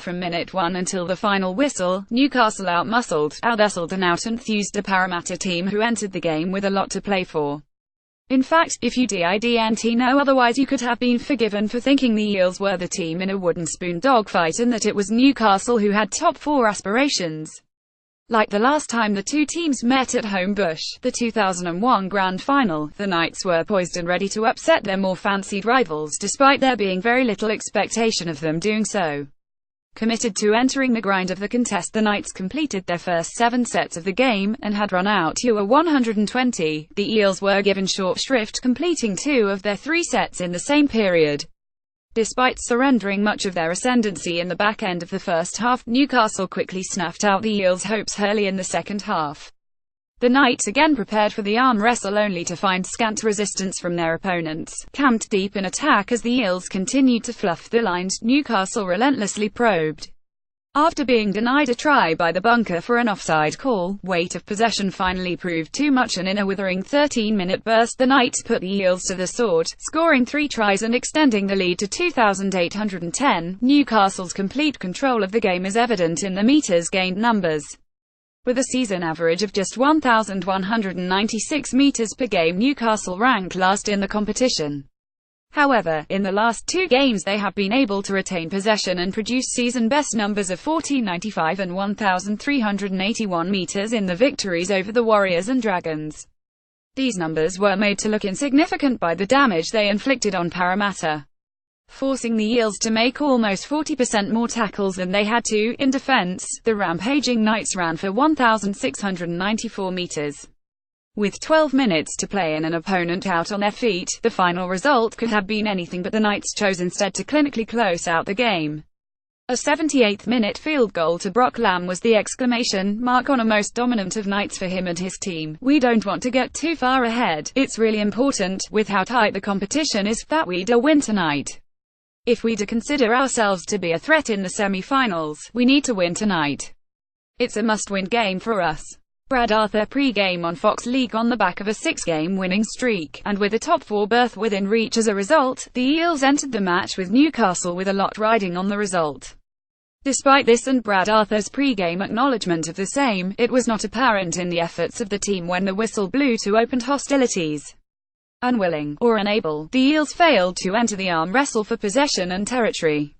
From minute 1 until the final whistle, Newcastle outmuscled, out-hustled and out-enthused the Parramatta team, who entered the game with a lot to play for. In fact, if you didn't know otherwise, you could have been forgiven for thinking the Eels were the team in a wooden spoon dogfight and that it was Newcastle who had top 4 aspirations. Like the last time the two teams met at Homebush, the 2001 Grand Final, the Knights were poised and ready to upset their more fancied rivals, despite there being very little expectation of them doing so. Committed to entering the grind of the contest, the Knights completed their first 7 sets of the game, and had run out to a 120. The Eels were given short shrift, completing 2 of their 3 sets in the same period. Despite surrendering much of their ascendancy in the back end of the first half, Newcastle quickly snuffed out the Eels' hopes early in the second half. The Knights again prepared for the arm wrestle, only to find scant resistance from their opponents. Camped deep in attack as the Eels continued to fluff the lines, Newcastle relentlessly probed. After being denied a try by the bunker for an offside call, weight of possession finally proved too much, and in a withering 13-minute burst the Knights put the Eels to the sword, scoring 3 tries and extending the lead to 2,810. Newcastle's complete control of the game is evident in the meters gained numbers. With a season average of just 1,196 meters per game, Newcastle ranked last in the competition. However, in the last 2 games they have been able to retain possession and produce season-best numbers of 1,495 and 1,381 meters in the victories over the Warriors and Dragons. These numbers were made to look insignificant by the damage they inflicted on Parramatta, forcing the Eels to make almost 40% more tackles than they had to. In defense, the rampaging Knights ran for 1,694 meters. With 12 minutes to play and an opponent out on their feet, the final result could have been anything, but the Knights chose instead to clinically close out the game. A 78th-minute field goal to Brock Lamb was the exclamation mark on a most dominant of nights for him and his team. "We don't want to get too far ahead. It's really important, with how tight the competition is, that we do win tonight. If we do consider ourselves to be a threat in the semi-finals, we need to win tonight. It's a must-win game for us." Brad Arthur pre-game on Fox League. On the back of a 6-game winning streak, and with a top 4 berth within reach as a result, the Eels entered the match with Newcastle with a lot riding on the result. Despite this and Brad Arthur's pre-game acknowledgement of the same, it was not apparent in the efforts of the team when the whistle blew to open hostilities. Unwilling, or unable, the Eels failed to enter the arm wrestle for possession and territory.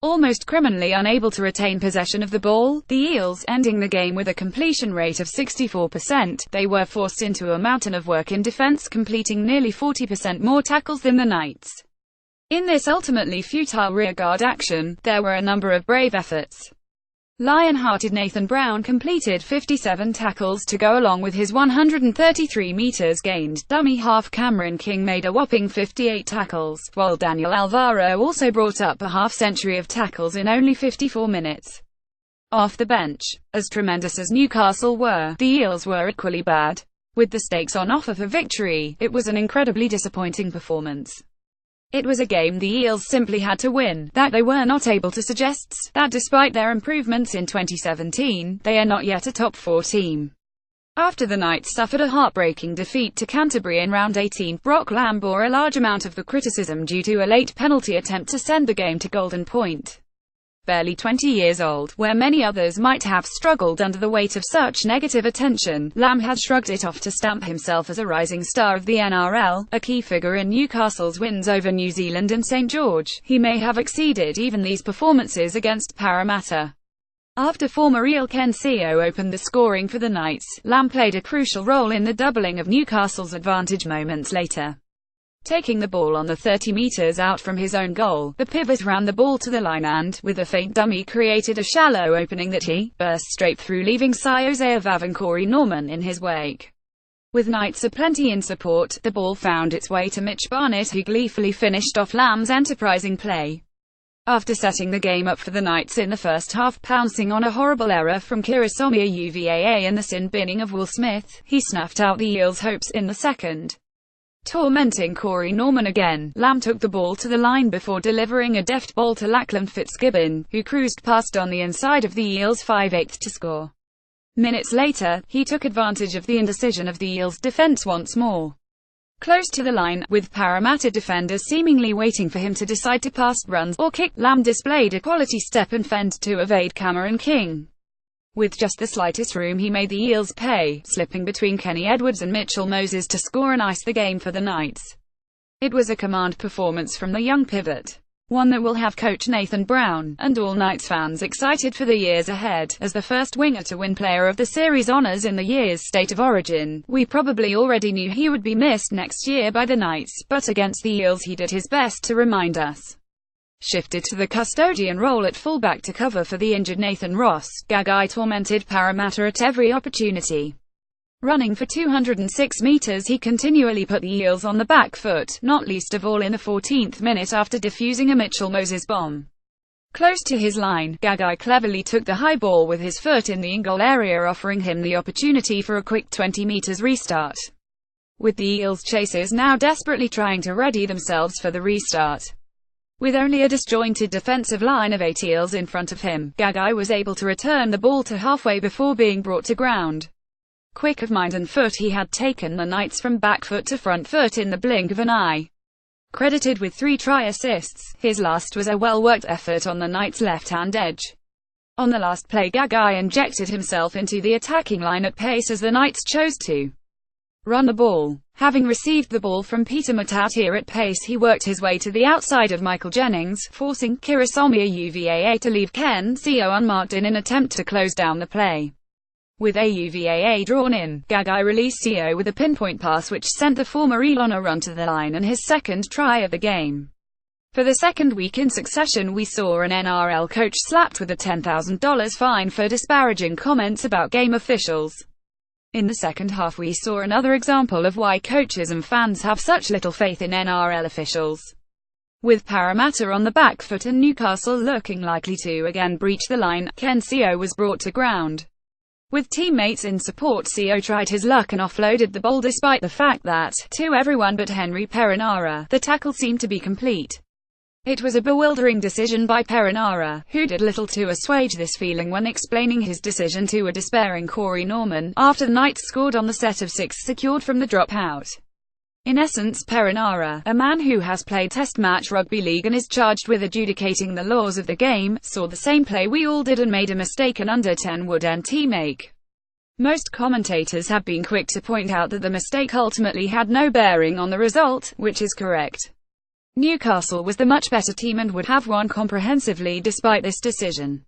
Almost criminally unable to retain possession of the ball, the Eels ending the game with a completion rate of 64%, they were forced into a mountain of work in defense, completing nearly 40% more tackles than the Knights. In this ultimately futile rearguard action, there were a number of brave efforts. Lion-hearted Nathan Brown completed 57 tackles to go along with his 133 meters gained. Dummy half Cameron King made a whopping 58 tackles, while Daniel Alvaro also brought up a half-century of tackles in only 54 minutes. Off the bench, as tremendous as Newcastle were, the Eels were equally bad. With the stakes on offer for victory, it was an incredibly disappointing performance. It was a game the Eels simply had to win. That they were not able to suggests that despite their improvements in 2017, they are not yet a top 4 team. After the Knights suffered a heartbreaking defeat to Canterbury in round 18, Brock Lamb bore a large amount of the criticism due to a late penalty attempt to send the game to golden point. Barely 20 years old, where many others might have struggled under the weight of such negative attention, Lamb had shrugged it off to stamp himself as a rising star of the NRL, a key figure in Newcastle's wins over New Zealand and St George. He may have exceeded even these performances against Parramatta. After former Eel Ken Sio opened the scoring for the Knights, Lamb played a crucial role in the doubling of Newcastle's advantage moments later. Taking the ball on the 30 meters out from his own goal, the pivot ran the ball to the line and, with a feint dummy, created a shallow opening that he burst straight through, leaving Siozea Vav and Corey Norman in his wake. With Knights aplenty in support, the ball found its way to Mitch Barnett, who gleefully finished off Lamb's enterprising play. After setting the game up for the Knights in the first half, pouncing on a horrible error from Kirisomia Uvaa and the sin-binning of Will Smith, he snuffed out the Eels' hopes in the second. Tormenting Corey Norman again, Lamb took the ball to the line before delivering a deft ball to Lachlan Fitzgibbon, who cruised past on the inside of the Eels' 5/8 to score. Minutes later, he took advantage of the indecision of the Eels' defense once more. close to the line, with Parramatta defenders seemingly waiting for him to decide to pass, runs, or kick. Lamb displayed a quality step and fend to evade Cameron King. With just the slightest room he made the Eels pay, slipping between Kenny Edwards and Mitchell Moses to score and ice the game for the Knights. It was a command performance from the young pivot. One that will have coach Nathan Brown, and all Knights fans excited for the years ahead. As the first winger to win Player of the Series honours in the year's State of Origin, we probably already knew he would be missed next year by the Knights, but against the Eels he did his best to remind us. Shifted to the custodian role at fullback to cover for the injured Nathan Ross, Gagai tormented Parramatta at every opportunity. Running for 206 metres, he continually put the Eels on the back foot, not least of all in the 14th minute after defusing a Mitchell Moses bomb. Close to his line, Gagai cleverly took the high ball with his foot in the in-goal area, offering him the opportunity for a quick 20 metres restart. With the Eels chasers now desperately trying to ready themselves for the restart. With only a disjointed defensive line of 8 Eels in front of him, Gagai was able to return the ball to halfway before being brought to ground. Quick of mind and foot, he had taken the Knights from back foot to front foot in the blink of an eye. Credited with 3 try assists, his last was a well-worked effort on the Knights' left-hand edge. On the last play, Gagai injected himself into the attacking line at pace as the Knights chose to run the ball. Having received the ball from Peter Matautia at pace, he worked his way to the outside of Michael Jennings, forcing Kirasomia UVAA to leave Ken Sio unmarked in an attempt to close down the play. With AUVAA drawn in, Gagai released Sio with a pinpoint pass which sent the former Eel on a run to the line and his second try of the game. For the second week in succession, we saw an NRL coach slapped with a $10,000 fine for disparaging comments about game officials. In the second half we saw another example of why coaches and fans have such little faith in NRL officials. With Parramatta on the back foot and Newcastle looking likely to again breach the line, Ken Sio was brought to ground. With teammates in support, Sio tried his luck and offloaded the ball despite the fact that, to everyone but Henry Perenara, the tackle seemed to be complete. It was a bewildering decision by Perenara, who did little to assuage this feeling when explaining his decision to a despairing Corey Norman, after the Knights scored on the set of 6 secured from the dropout. In essence, Perenara, a man who has played Test match rugby league and is charged with adjudicating the laws of the game, saw the same play we all did and made a mistake an under 10 wouldn't make. Most commentators have been quick to point out that the mistake ultimately had no bearing on the result, which is correct. Newcastle was the much better team and would have won comprehensively despite this decision.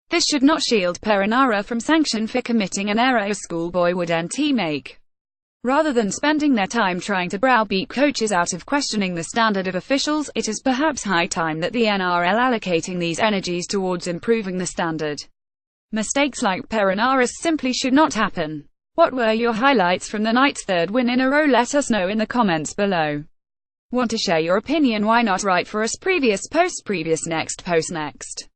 This should not shield Perenara from sanction for committing an error a schoolboy wouldn't make. Rather than spending their time trying to browbeat coaches out of questioning the standard of officials, it is perhaps high time that the NRL allocating these energies towards improving the standard. Mistakes like Perenara's simply should not happen. What were your highlights from the Knights' third win in a row? Let us know in the comments below. Want to share your opinion? Why not write for us? Previous post, next post, next.